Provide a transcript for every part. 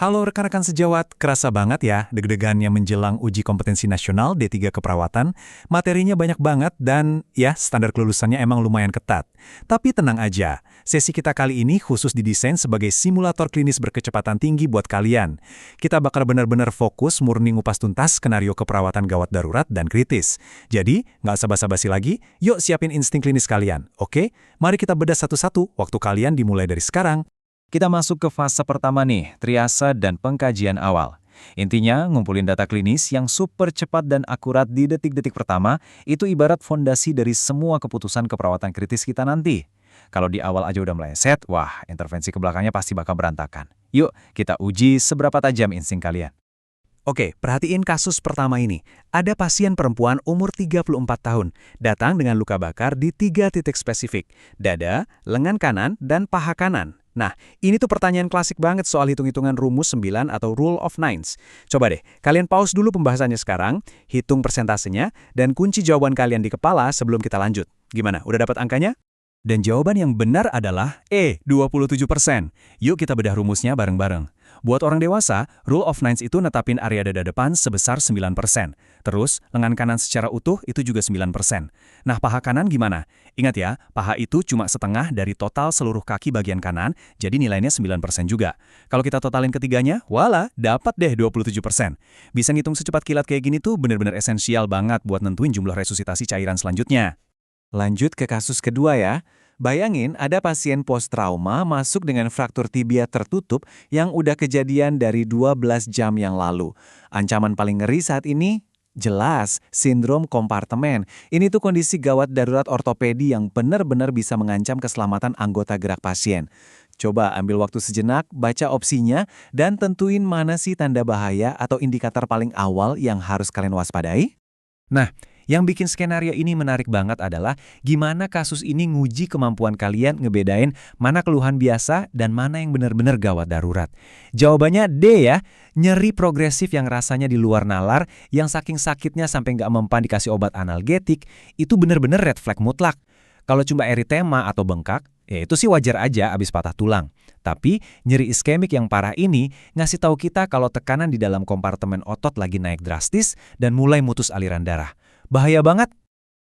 Halo rekan-rekan sejawat, kerasa banget ya deg-degannya menjelang uji kompetensi nasional D3 keperawatan. Materinya banyak banget dan ya standar kelulusannya emang lumayan ketat. Tapi tenang aja, sesi kita kali ini khusus didesain sebagai simulator klinis berkecepatan tinggi buat kalian. Kita bakal benar-benar fokus murni ngupas tuntas skenario keperawatan gawat darurat dan kritis. Jadi, nggak usah basa-basi lagi, yuk siapin insting klinis kalian, oke? Mari kita bedah satu-satu, waktu kalian dimulai dari sekarang. Kita masuk ke fase pertama nih, triase dan pengkajian awal. Intinya, ngumpulin data klinis yang super cepat dan akurat di detik-detik pertama, itu ibarat fondasi dari semua keputusan keperawatan kritis kita nanti. Kalau di awal aja udah meleset, wah, intervensi ke belakangnya pasti bakal berantakan. Yuk, kita uji seberapa tajam insting kalian. Oke, perhatiin kasus pertama ini. Ada pasien perempuan umur 34 tahun, datang dengan luka bakar di 3 titik spesifik, dada, lengan kanan, dan paha kanan. Nah, ini tuh pertanyaan klasik banget soal hitung-hitungan rumus 9 atau rule of nines. Coba deh, kalian pause dulu pembahasannya sekarang, hitung persentasenya, dan kunci jawaban kalian di kepala sebelum kita lanjut. Gimana, udah dapat angkanya? Dan jawaban yang benar adalah E, 27%. Yuk kita bedah rumusnya bareng-bareng. Buat orang dewasa, rule of nines itu netapin area dada depan sebesar 9%. Terus, lengan kanan secara utuh itu juga 9%. Nah, paha kanan gimana? Ingat ya, paha itu cuma setengah dari total seluruh kaki bagian kanan, jadi nilainya 9% juga. Kalau kita totalin ketiganya, wala, dapat deh 27%. Bisa ngitung secepat kilat kayak gini tuh bener-bener esensial banget buat nentuin jumlah resusitasi cairan selanjutnya. Lanjut ke kasus kedua ya. Bayangin ada pasien post-trauma masuk dengan fraktur tibia tertutup yang udah kejadian dari 12 jam yang lalu. Ancaman paling ngeri saat ini? Jelas, sindrom kompartemen. Ini tuh kondisi gawat darurat ortopedi yang benar-benar bisa mengancam keselamatan anggota gerak pasien. Coba ambil waktu sejenak, baca opsinya, dan tentuin mana sih tanda bahaya atau indikator paling awal yang harus kalian waspadai. Nah, yang bikin skenario ini menarik banget adalah gimana kasus ini nguji kemampuan kalian ngebedain mana keluhan biasa dan mana yang benar-benar gawat darurat. Jawabannya D ya, nyeri progresif yang rasanya di luar nalar, yang saking sakitnya sampai nggak mempan dikasih obat analgetik, itu benar-benar red flag mutlak. Kalau cuma eritema atau bengkak, ya itu sih wajar aja abis patah tulang. Tapi nyeri iskemik yang parah ini ngasih tahu kita kalau tekanan di dalam kompartemen otot lagi naik drastis dan mulai mutus aliran darah. Bahaya banget.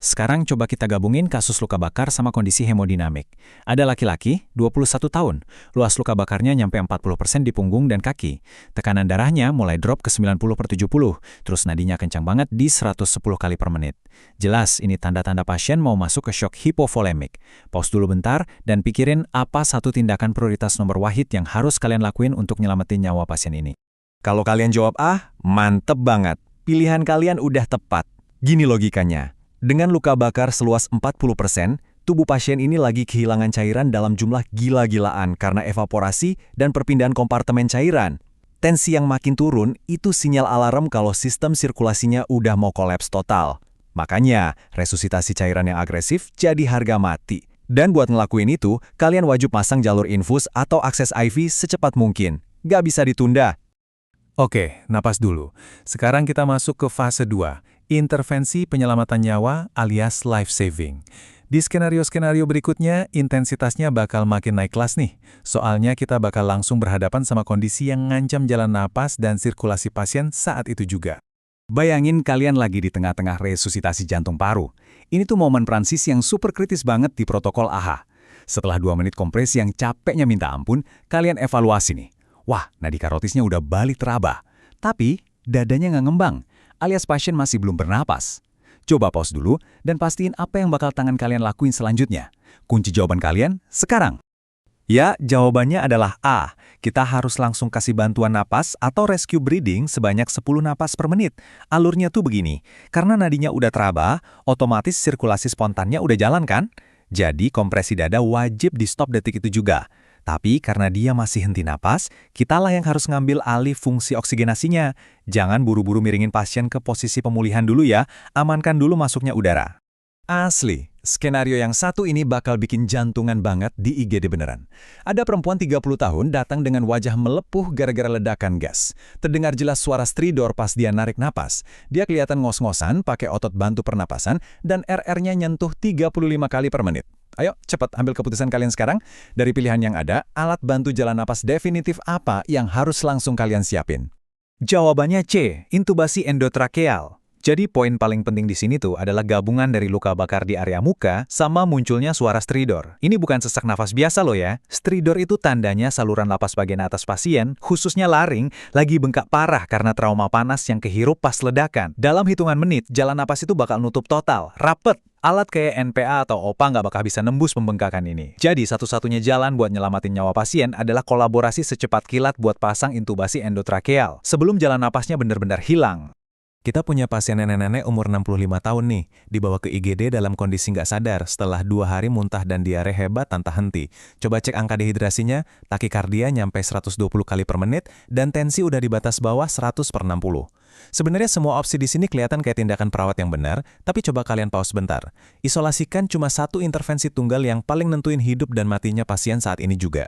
Sekarang coba kita gabungin kasus luka bakar sama kondisi hemodinamik. Ada laki-laki, 21 tahun. Luas luka bakarnya nyampe 40% di punggung dan kaki. Tekanan darahnya mulai drop ke 90/70. Terus nadinya kencang banget di 110 kali per menit. Jelas ini tanda-tanda pasien mau masuk ke shock hipovolemik. Pause dulu bentar dan pikirin apa satu tindakan prioritas nomor wahid yang harus kalian lakuin untuk nyelamatin nyawa pasien ini. Kalau kalian jawab A, mantep banget. Pilihan kalian udah tepat. Gini logikanya, dengan luka bakar seluas 40%, tubuh pasien ini lagi kehilangan cairan dalam jumlah gila-gilaan karena evaporasi dan perpindahan kompartemen cairan. Tensi yang makin turun itu sinyal alarm kalau sistem sirkulasinya udah mau kolaps total. Makanya, resusitasi cairan yang agresif jadi harga mati. Dan buat ngelakuin itu, kalian wajib pasang jalur infus atau akses IV secepat mungkin. Nggak bisa ditunda. Oke, napas dulu. Sekarang kita masuk ke fase 2. Intervensi penyelamatan nyawa alias life saving. Di skenario-skenario berikutnya, intensitasnya bakal makin naik kelas nih. Soalnya kita bakal langsung berhadapan sama kondisi yang ngancam jalan napas dan sirkulasi pasien saat itu juga. Bayangin kalian lagi di tengah-tengah resusitasi jantung paru. Ini tuh momen transisi yang super kritis banget di protokol AHA. Setelah 2 menit kompresi yang capeknya minta ampun, kalian evaluasi nih. Wah, nadi karotisnya udah balik teraba. Tapi, dadanya nggak ngembang. Alias pasien masih belum bernapas. Coba pause dulu dan pastiin apa yang bakal tangan kalian lakuin selanjutnya. Kunci jawaban kalian sekarang. Ya, jawabannya adalah A. Kita harus langsung kasih bantuan napas atau rescue breathing sebanyak 10 napas per menit. Alurnya tuh begini, karena nadinya udah teraba, otomatis sirkulasi spontannya udah jalan kan? Jadi kompresi dada wajib di stop detik itu juga. Tapi karena dia masih henti napas, kitalah yang harus ngambil alih fungsi oksigenasinya. Jangan buru-buru miringin pasien ke posisi pemulihan dulu ya, amankan dulu masuknya udara. Asli, skenario yang satu ini bakal bikin jantungan banget di IGD beneran. Ada perempuan 30 tahun datang dengan wajah melepuh gara-gara ledakan gas. Terdengar jelas suara stridor pas dia narik napas. Dia kelihatan ngos-ngosan pakai otot bantu pernapasan dan RR-nya nyentuh 35 kali per menit. Ayo, cepat ambil keputusan kalian sekarang. Dari pilihan yang ada, alat bantu jalan napas definitif apa yang harus langsung kalian siapin? Jawabannya C, intubasi endotrakeal. Jadi poin paling penting di sini tuh adalah gabungan dari luka bakar di area muka sama munculnya suara stridor. Ini bukan sesak nafas biasa loh ya. Stridor itu tandanya saluran napas bagian atas pasien, khususnya laring, lagi bengkak parah karena trauma panas yang kehirup pas ledakan. Dalam hitungan menit, jalan napas itu bakal nutup total, rapet. Alat kayak NPA atau OPA nggak bakal bisa nembus pembengkakan ini. Jadi satu-satunya jalan buat nyelamatin nyawa pasien adalah kolaborasi secepat kilat buat pasang intubasi endotrakeal sebelum jalan napasnya benar-benar hilang. Kita punya pasien nenek-nenek umur 65 tahun nih, dibawa ke IGD dalam kondisi nggak sadar setelah 2 hari muntah dan diare hebat tanpa henti. Coba cek angka dehidrasinya, takikardia nyampe 120 kali per menit, dan tensi udah di batas bawah 100/60. Sebenarnya semua opsi di sini kelihatan kayak tindakan perawat yang benar, tapi coba kalian pause bentar. Isolasikan cuma satu intervensi tunggal yang paling nentuin hidup dan matinya pasien saat ini juga.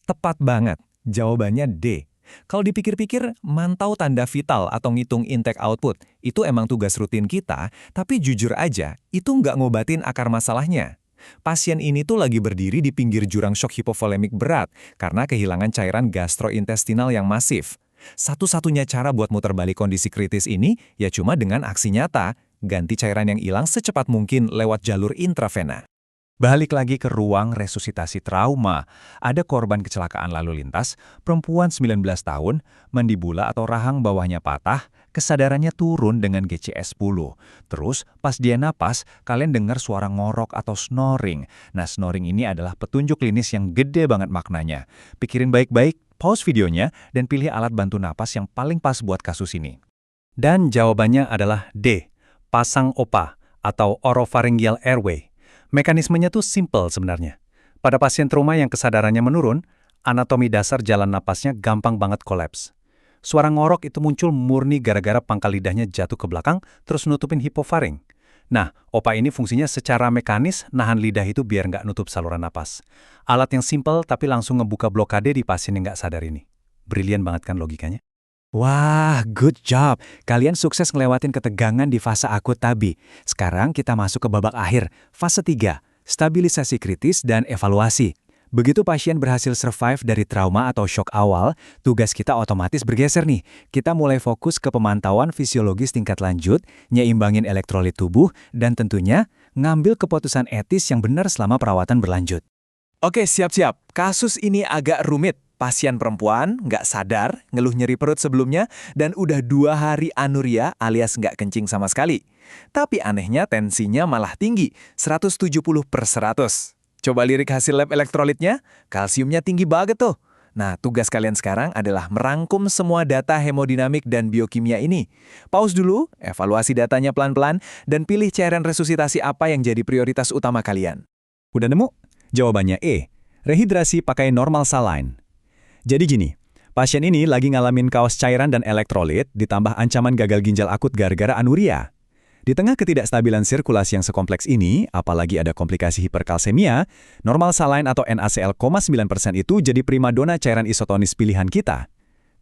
Tepat banget, jawabannya D. Kalau dipikir-pikir, mantau tanda vital atau ngitung intake output, itu emang tugas rutin kita, tapi jujur aja, itu nggak ngobatin akar masalahnya. Pasien ini tuh lagi berdiri di pinggir jurang shock hipovolemik berat karena kehilangan cairan gastrointestinal yang masif. Satu-satunya cara buat muter balik kondisi kritis ini, ya cuma dengan aksi nyata, ganti cairan yang hilang secepat mungkin lewat jalur intravena. Balik lagi ke ruang resusitasi trauma. Ada korban kecelakaan lalu lintas, perempuan 19 tahun, mandibula atau rahang bawahnya patah, kesadarannya turun dengan GCS 10. Terus, pas dia napas, kalian dengar suara ngorok atau snoring. Nah, snoring ini adalah petunjuk klinis yang gede banget maknanya. Pikirin baik-baik, pause videonya, dan pilih alat bantu napas yang paling pas buat kasus ini. Dan jawabannya adalah D, pasang OPA atau oropharyngeal airway. Mekanismenya tuh simple sebenarnya. Pada pasien trauma yang kesadarannya menurun, anatomi dasar jalan napasnya gampang banget kolaps. Suara ngorok itu muncul murni gara-gara pangkal lidahnya jatuh ke belakang terus nutupin hipofaring. Nah, OPA ini fungsinya secara mekanis nahan lidah itu biar nggak nutup saluran napas. Alat yang simple tapi langsung ngebuka blokade di pasien yang nggak sadar ini. Brilian banget kan logikanya? Wah, good job. Kalian sukses ngelewatin ketegangan di fase akut TABI. Sekarang kita masuk ke babak akhir, fase 3, stabilisasi kritis dan evaluasi. Begitu pasien berhasil survive dari trauma atau shock awal, tugas kita otomatis bergeser nih. Kita mulai fokus ke pemantauan fisiologis tingkat lanjut, nyeimbangin elektrolit tubuh, dan tentunya ngambil keputusan etis yang benar selama perawatan berlanjut. Oke, siap-siap. Kasus ini agak rumit. Pasien perempuan nggak sadar, ngeluh nyeri perut sebelumnya, dan udah 2 hari anuria alias nggak kencing sama sekali. Tapi anehnya tensinya malah tinggi, 170/100. Coba lirik hasil lab elektrolitnya, kalsiumnya tinggi banget tuh. Nah, tugas kalian sekarang adalah merangkum semua data hemodinamik dan biokimia ini. Pause dulu, evaluasi datanya pelan-pelan, dan pilih cairan resusitasi apa yang jadi prioritas utama kalian. Udah nemu? Jawabannya E, rehidrasi pakai normal saline. Jadi gini, pasien ini lagi ngalamin kaos cairan dan elektrolit ditambah ancaman gagal ginjal akut gara-gara anuria. Di tengah ketidakstabilan sirkulasi yang sekompleks ini, apalagi ada komplikasi hiperkalsemia, normal saline atau NaCl,9% itu jadi primadona cairan isotonis pilihan kita.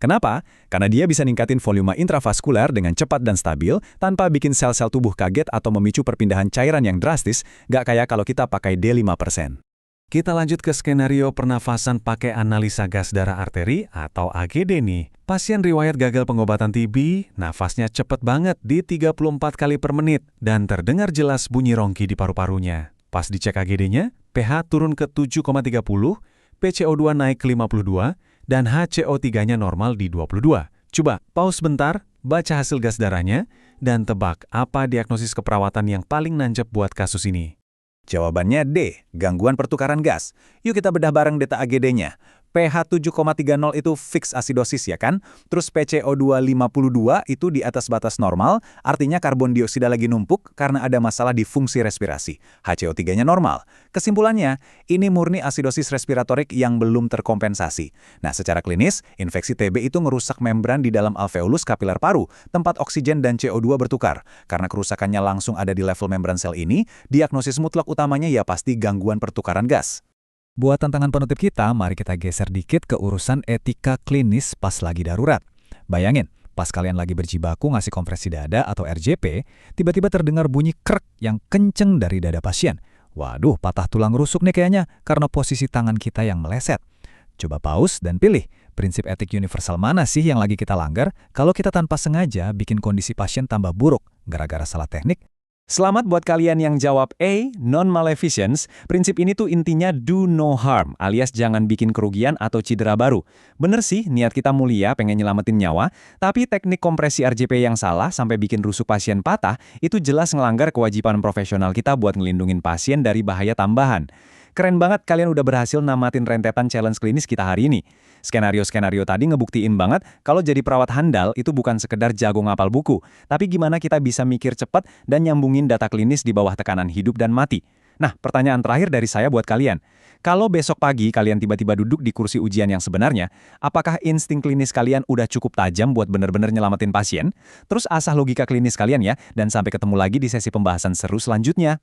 Kenapa? Karena dia bisa ningkatin volume intravaskular dengan cepat dan stabil tanpa bikin sel-sel tubuh kaget atau memicu perpindahan cairan yang drastis, nggak kayak kalau kita pakai D5%. Kita lanjut ke skenario pernafasan pakai analisa gas darah arteri atau AGD nih. Pasien riwayat gagal pengobatan TB, nafasnya cepet banget di 34 kali per menit dan terdengar jelas bunyi rongki di paru-parunya. Pas dicek AGD-nya, pH turun ke 7,30, PCO2 naik ke 52, dan HCO3-nya normal di 22. Coba pause bentar, baca hasil gas darahnya, dan tebak apa diagnosis keperawatan yang paling nancep buat kasus ini. Jawabannya D, gangguan pertukaran gas. Yuk kita bedah bareng data AGD-nya. pH 7,30 itu fix asidosis ya kan? Terus PCO2 52 itu di atas batas normal, artinya karbon dioksida lagi numpuk karena ada masalah di fungsi respirasi. HCO3-nya normal. Kesimpulannya, ini murni asidosis respiratorik yang belum terkompensasi. Nah, secara klinis, infeksi TB itu ngerusak membran di dalam alveolus kapiler paru, tempat oksigen dan CO2 bertukar. Karena kerusakannya langsung ada di level membran sel ini, diagnosis mutlak utamanya ya pasti gangguan pertukaran gas. Buat tantangan penutup kita, mari kita geser dikit ke urusan etika klinis pas lagi darurat. Bayangin, pas kalian lagi berjibaku ngasih kompresi dada atau RJP, tiba-tiba terdengar bunyi krek yang kenceng dari dada pasien. Waduh, patah tulang rusuk nih kayaknya karena posisi tangan kita yang meleset. Coba pause dan pilih, prinsip etik universal mana sih yang lagi kita langgar kalau kita tanpa sengaja bikin kondisi pasien tambah buruk gara-gara salah teknik? Selamat buat kalian yang jawab A, non-maleficence. Prinsip ini tuh intinya do no harm, alias jangan bikin kerugian atau cedera baru. Bener sih, niat kita mulia pengen nyelamatin nyawa, tapi teknik kompresi RJP yang salah sampai bikin rusuk pasien patah, itu jelas ngelanggar kewajiban profesional kita buat ngelindungin pasien dari bahaya tambahan. Keren banget kalian udah berhasil namatin rentetan challenge klinis kita hari ini. Skenario-skenario tadi ngebuktiin banget kalau jadi perawat handal itu bukan sekedar jago ngapal buku, tapi gimana kita bisa mikir cepat dan nyambungin data klinis di bawah tekanan hidup dan mati. Nah, pertanyaan terakhir dari saya buat kalian. Kalau besok pagi kalian tiba-tiba duduk di kursi ujian yang sebenarnya, apakah insting klinis kalian udah cukup tajam buat bener-bener nyelamatin pasien? Terus asah logika klinis kalian ya, dan sampai ketemu lagi di sesi pembahasan seru selanjutnya.